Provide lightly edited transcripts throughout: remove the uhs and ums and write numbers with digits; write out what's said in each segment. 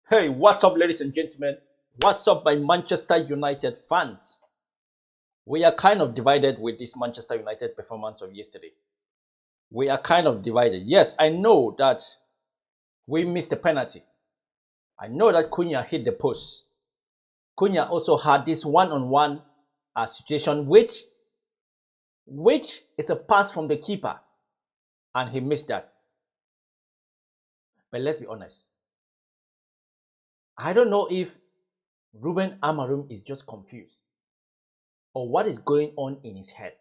Hey, what's up, ladies and gentlemen? What's up, my Manchester United fans? We are kind of divided with this Manchester United performance of yesterday. We are kind of divided. Yes, I know that we missed the penalty. I know that Cunha hit the post. Cunha also had this one-on-one situation, which is a pass from the keeper, and he missed that. But let's be honest. I don't know if Ruben Amorim is just confused or what is going on in his head.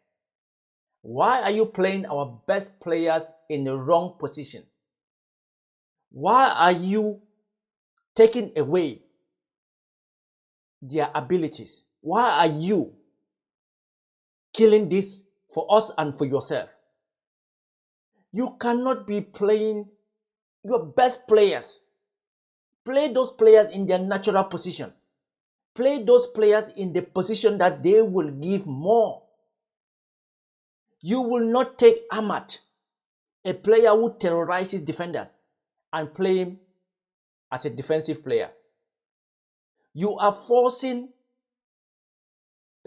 Why are you playing our best players in the wrong position? Why are you taking away their abilities? Why are you killing this for us and for yourself? You cannot be playing your best players. Play those players in their natural position. Play those players in the position that they will give more. You will not take Ahmad, a player who terrorizes defenders, and play him as a defensive player. You are forcing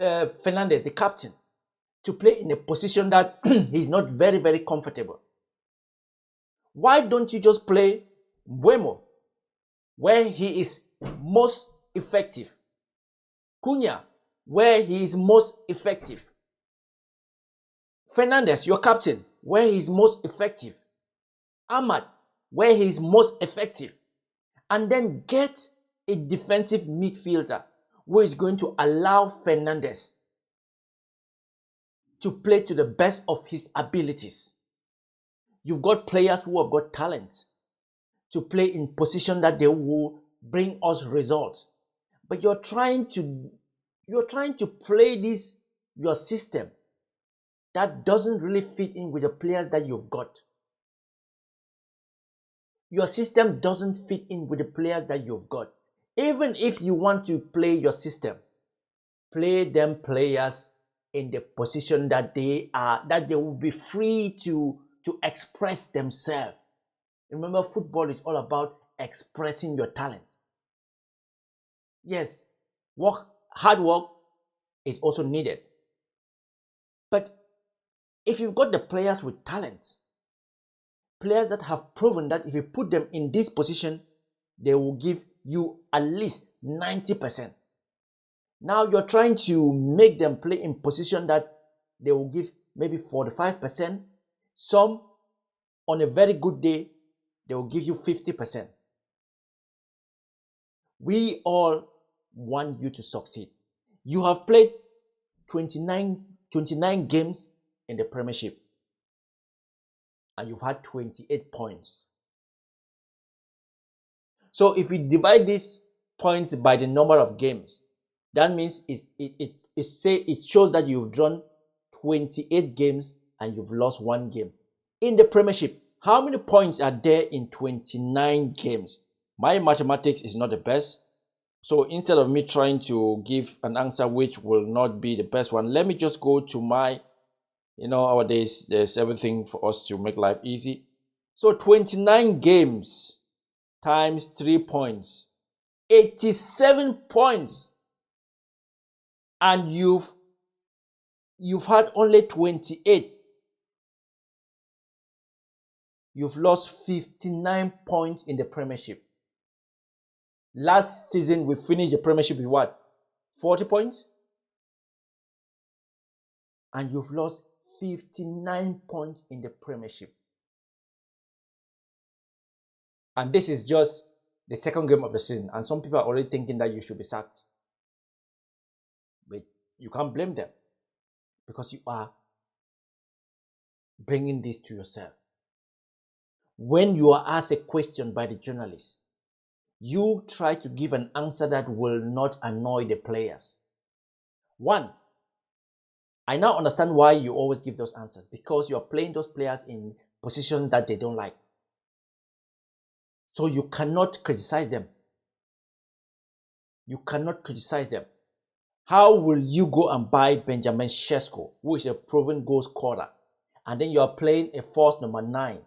Fernandes, the captain, to play in a position that he's not very, very comfortable. Why don't you just play Buemo, where he is most effective? Cunha, where he is most effective. Fernandes, your captain, where he is most effective. Ahmad, where he is most effective. And then get a defensive midfielder who is going to allow Fernandes to play to the best of his abilities. You've got players who have got talent to play in position that they will bring us results. But you're trying to play this your system that doesn't really fit in with the players that you've got. Your system doesn't fit in with the players that you've got. Even if you want to play your system, play them players in the position that they will be free to express themselves. Remember, football is all about expressing your talent. Yes, hard work is also needed. But if you've got the players with talent, players that have proven that if you put them in this position, they will give you at least 90%. Now you're trying to make them play in position that they will give maybe 45%. Some, on a very good day, they will give you 50%. We all want you to succeed. You have played 29 games in the Premiership and you've had 28 points. So if we divide these points by the number of games, that means it shows that you've drawn 28 games and you've lost one game. In the Premiership, how many points are there in 29 games? My mathematics is not the best. So instead of me trying to give an answer which will not be the best one, let me just go to my, nowadays there's everything for us to make life easy. So 29 games times 3 points, 87 points. And you've had only 28. You've lost 59 points in the Premiership. Last season, we finished the Premiership with what? 40 points? And you've lost 59 points in the Premiership. And this is just the second game of the season. And some people are already thinking that you should be sacked. But you can't blame them because you are bringing this to yourself. When you are asked a question by the journalist, you try to give an answer that will not annoy the players. One, I now understand why you always give those answers, because you are playing those players in positions that they don't like. So you cannot criticize them. You cannot criticize them. How will you go and buy Benjamin Sesko, who is a proven goal scorer, and then you are playing a false number 9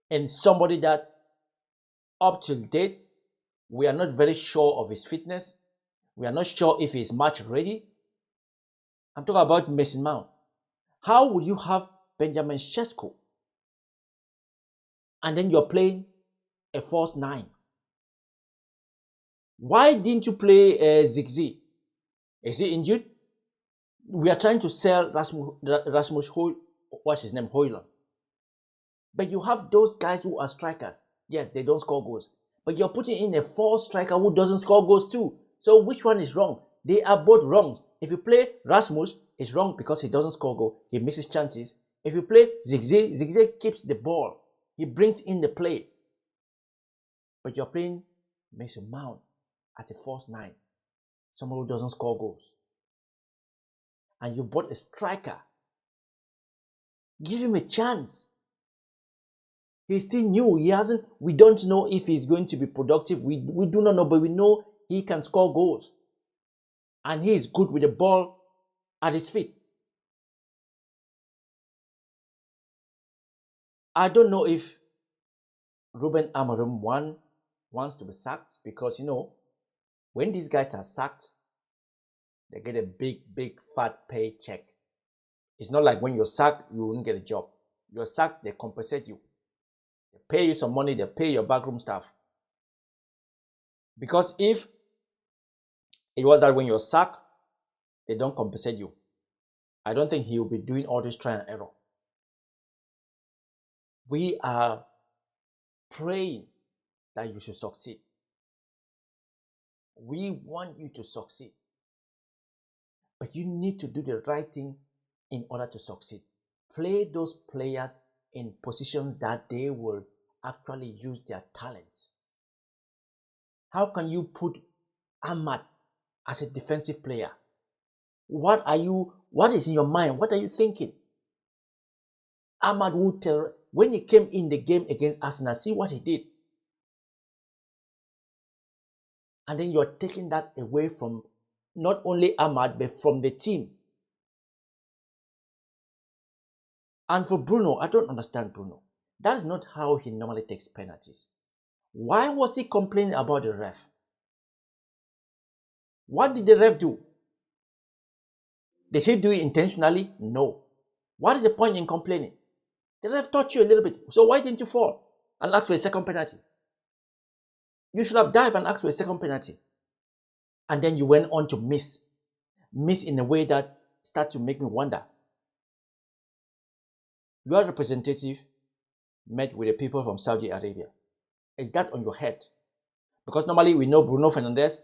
and somebody that up till date We are not very sure of his fitness. We are not sure if he is match ready. I'm talking about Mason Mount. How would you have Benjamin Sesko and then you're playing a false nine? Why didn't you play Zigzi? Is he injured? We are trying to sell Rasmus what's his name, Højlund. But you have those guys who are strikers. Yes, they don't score goals. But you're putting in a false striker who doesn't score goals too. So which one is wrong? They are both wrong. If you play Rasmus, it's wrong because he doesn't score goal. He misses chances. If you play Zigzag, Zigzag keeps the ball. He brings in the play. But you're playing Mason Mount as a false nine. Someone who doesn't score goals. And you bought a striker. Give him a chance. He's still new. We don't know if he's going to be productive. We do not know, but we know he can score goals. And he is good with the ball at his feet. I don't know if Ruben Amorim wants to be sacked because, when these guys are sacked, they get a big fat paycheck. It's not like when you're sacked, you won't get a job. You're sacked, they compensate you. They pay you some money, they pay your backroom staff. Because if it was that when you're sacked, they don't compensate you, I don't think he will be doing all this trial and error. We are praying that you should succeed. We want you to succeed. But you need to do the right thing in order to succeed. Play those players in positions that they will actually use their talents. How can you put Ahmad as a defensive player? What is in your mind? What are you thinking? Ahmad would tell, when he came in the game against Arsenal, see what he did. And then you're taking that away from not only Ahmad, but from the team. And for Bruno, I don't understand Bruno. That is not how he normally takes penalties. Why was he complaining about the ref? What did the ref do? Did he do it intentionally? No. What is the point in complaining? The ref touched you a little bit. So why didn't you fall and ask for a second penalty? You should have dived and asked for a second penalty. And then you went on to miss. Miss in a way that started to make me wonder. Your representative met with the people from Saudi Arabia. Is that on your head? Because normally we know Bruno Fernandes,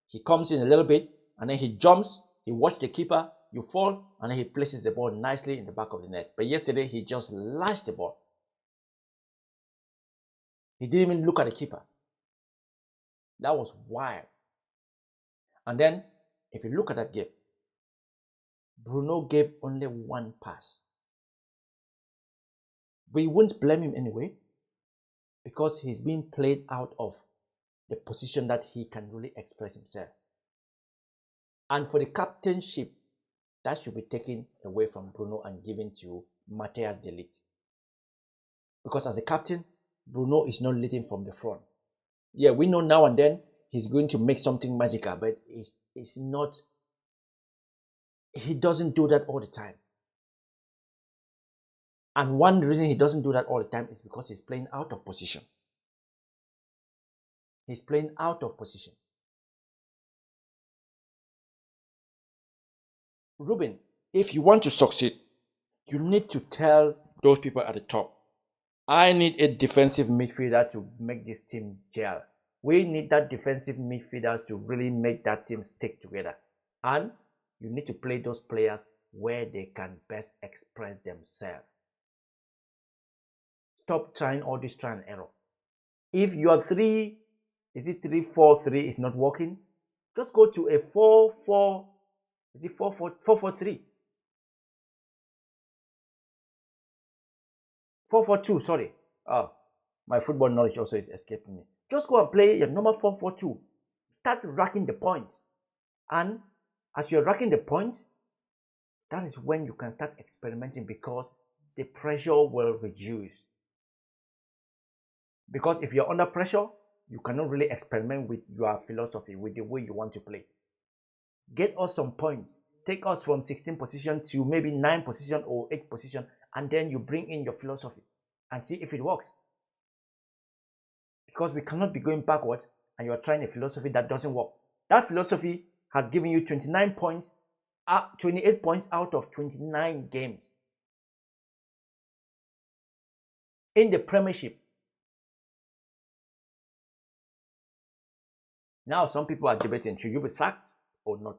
he comes in a little bit and then he jumps, he watches the keeper, you fall, and then he places the ball nicely in the back of the net. But yesterday he just lashed the ball. He didn't even look at the keeper. That was wild. And then, if you look at that game, Bruno gave only one pass. We won't blame him anyway, because he's being played out of the position that he can really express himself. And for the captainship, that should be taken away from Bruno and given to Matthias de Ligt. Because as a captain, Bruno is not leading from the front. Yeah, we know now and then he's going to make something magical, but it's not. He doesn't do that all the time. And one reason he doesn't do that all the time is because he's playing out of position. He's playing out of position. Ruben, if you want to succeed, you need to tell those people at the top, I need a defensive midfielder to make this team gel. We need that defensive midfielders to really make that team stick together. And you need to play those players where they can best express themselves. Stop trying all this trial and error. If your 3-4-3 is not working, just go to a 4-4, is it 4-4-3? 4-4-2, sorry. My football knowledge also is escaping me. Just go and play your normal 4-4-2. Start racking the points. And as you're racking the points, that is when you can start experimenting, because the pressure will reduce. Because if you're under pressure, you cannot really experiment with your philosophy, with the way you want to play. Get us some points. Take us from 16 position to maybe 9 position or 8 position, and then you bring in your philosophy and see if it works. Because we cannot be going backwards and you are trying a philosophy that doesn't work. That philosophy has given you 29 points, 28 points out of 29 games. In the Premiership. Now some people are debating, should you be sacked or not?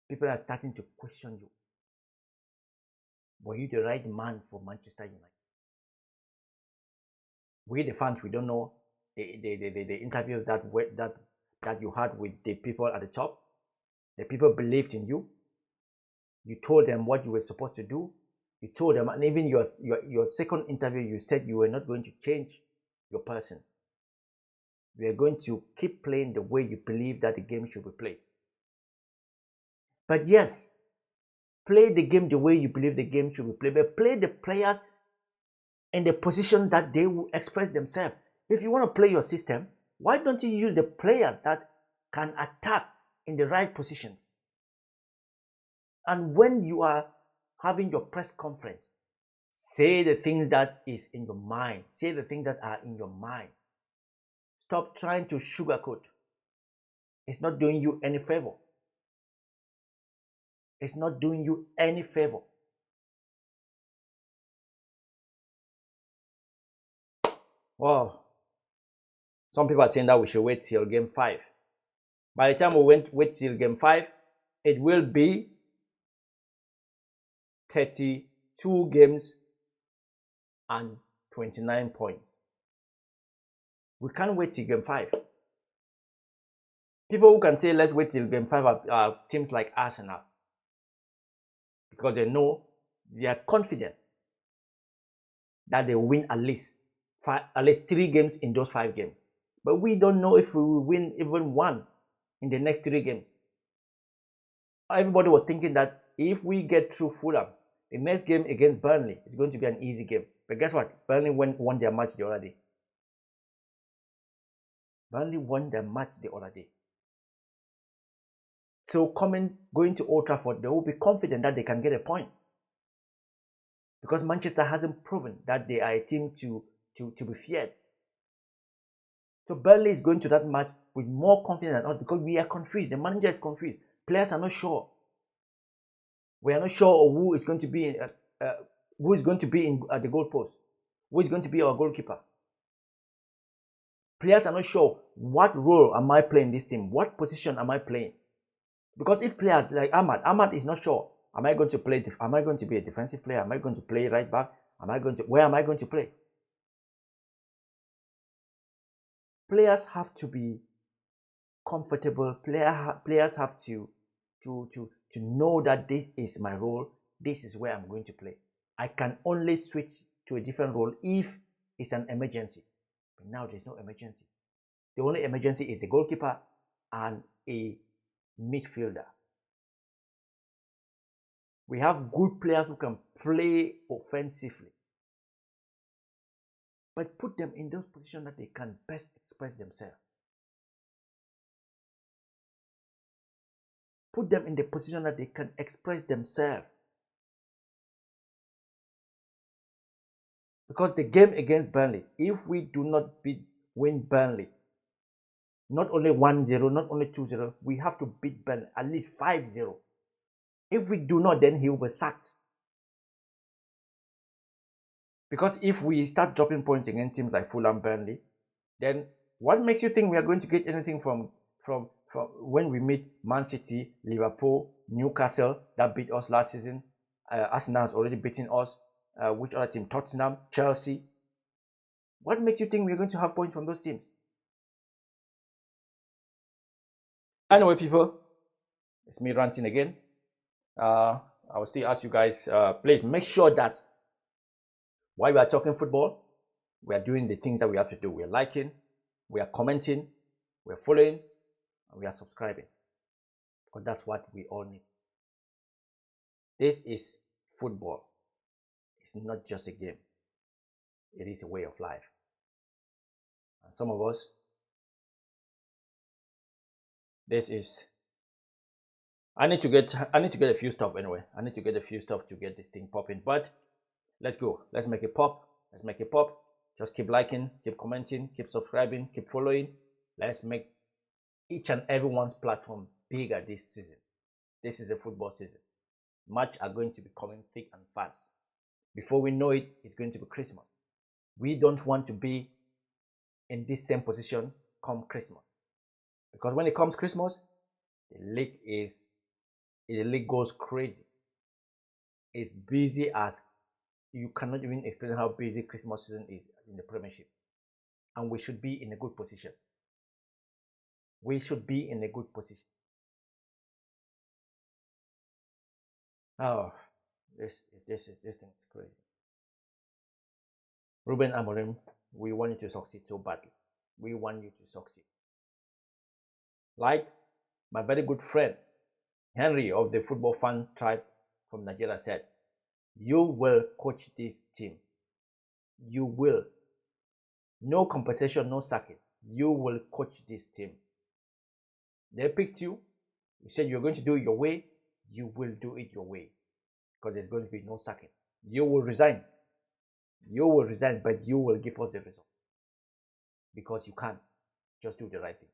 People are starting to question you. Were you the right man for Manchester United? We the fans, we don't know the interviews that you had with the people at the top. The people believed in you. You told them what you were supposed to do. You told them, and even your second interview, you said you were not going to change your person. You are going to keep playing the way you believe that the game should be played. But yes, play the game the way you believe the game should be played, but play the players in the position that they will express themselves. If you want to play your system, why don't you use the players that can attack in the right positions? And when you are having your press conference, say the things that is in your mind. Say the things that are in your mind. Stop trying to sugarcoat. It's not doing you any favor. It's not doing you any favor. Well, some people are saying that we should wait till game 5. By the time we wait till game 5, it will be 32 games and 29 points. We can't wait till game 5. People who can say let's wait till game 5 are teams like Arsenal, because they know, they are confident that they will win at least 3 games in those 5 games. But we don't know if we will win even one in the next 3 games. Everybody was thinking that if we get through Fulham, the next game against Burnley is going to be an easy game. But guess what? Burnley won their match the other day. Burnley won their match the other day. So going to Old Trafford, they will be confident that they can get a point. Because Manchester hasn't proven that they are a team to be feared. So Burnley is going to that match with more confidence than us, because we are confused. The manager is confused. Players are not sure. We are not sure who is going to be at the goalpost. Who is going to be our goalkeeper? Players are not sure, what role am I playing in this team? What position am I playing? Because if players like Ahmad is not sure, am I going to be a defensive player? Am I going to play right back? Where am I going to play? Players have to be comfortable. Players have to know that this is my role. This is where I'm going to play. I can only switch to a different role if it's an emergency. But now there's no emergency. The only emergency is the goalkeeper and a midfielder. We have good players who can play offensively, but put them in those positions that they can best express themselves. Put them in the position that they can express themselves. Because the game against Burnley, if we do not win Burnley, not only 1-0, not only 2-0, we have to beat Burnley at least 5-0. If we do not, then he will be sacked. Because if we start dropping points against teams like Fulham, Burnley, then what makes you think we are going to get anything from when we meet Man City, Liverpool, Newcastle that beat us last season? Arsenal has already beaten us. Which other team? Tottenham, Chelsea. What makes you think we're going to have points from those teams? Anyway, people, it's me ranting again. I will still ask you guys, please make sure that while we are talking football, we are doing the things that we have to do. We are liking, we are commenting, we are following, and we are subscribing. Because that's what we all need. This is football. It's not just a game. It is a way of life. And some of us, this is I need to get a few stuff anyway. I need to get a few stuff to get this thing popping. But let's go. Let's make it pop. Let's make it pop. Just keep liking, keep commenting, keep subscribing, keep following. Let's make each and everyone's platform bigger this season. This is a football season. Match are going to be coming thick and fast. Before we know it, it's going to be Christmas. We don't want to be in this same position come Christmas. Because when it comes Christmas, the league goes crazy. It's busy as you cannot even explain how busy Christmas season is in the Premiership. And we should be in a good position. We should be in a good position. Oh, this thing is crazy. Ruben Amorim, we want you to succeed so badly. We want you to succeed. Like my very good friend Henry of the football fan tribe from Nigeria said, you will coach this team. You will. No compensation, no sacking. You will coach this team. They picked you. You said you're going to do it your way. You will do it your way. Because there's going to be no sacking. You will resign. You will resign, but you will give us the result. Because you can. Just do the right thing.